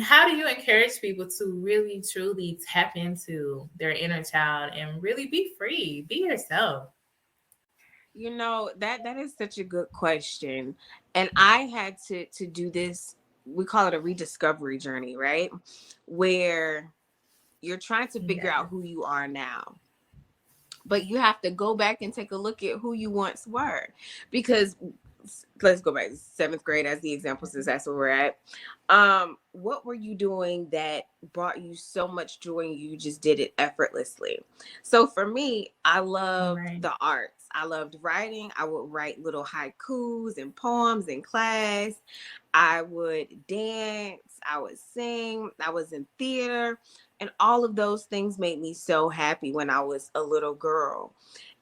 how do you encourage people to really truly tap into their inner child and really be free, be yourself? That is such a good question. And I had to do this, we call it a rediscovery journey, right? Where you're trying to figure Yes. out who you are now. But you have to go back and take a look at who you once were. Because let's go back to seventh grade as the example, since that's where we're at. What were you doing that brought you so much joy and you just did it effortlessly? So for me, I loved Right. the arts. I loved writing. I would write little haikus and poems in class. I would dance. I would sing. I was in theater. And all of those things made me so happy when I was a little girl.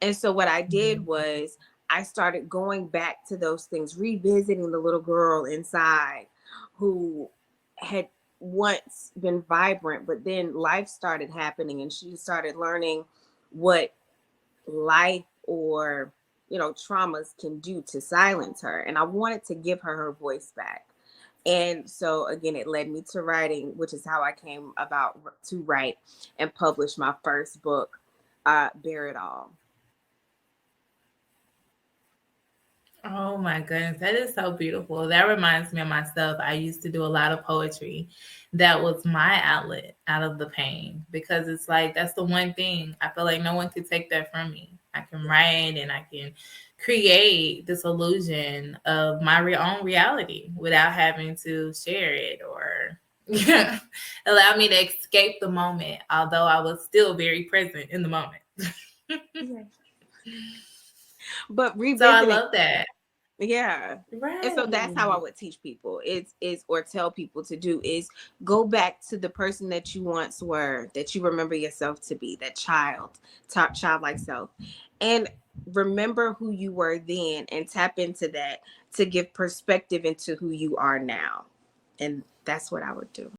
And so what I did Mhm. was I started going back to those things, revisiting the little girl inside who had once been vibrant, but then life started happening and she started learning what life or traumas can do to silence her. And I wanted to give her her voice back. And so again, it led me to writing, which is how I came about to write and publish my first book, Bear It All. Oh my goodness, that is so beautiful. That reminds me of myself. I used to do a lot of poetry. That was my outlet out of the pain because it's like that's the one thing I feel like no one could take that from me. I can write and I can create this illusion of my own reality without having to share it or allow me to escape the moment, although I was still very present in the moment. Yeah. But So I revisiting. love that. Yeah. And so that's how I Right. would teach people is or tell people to do is go back to the person that you once were, that you remember yourself to be, that top childlike self. And remember who you were then and tap into that to give perspective into who you are now. And that's what I would do.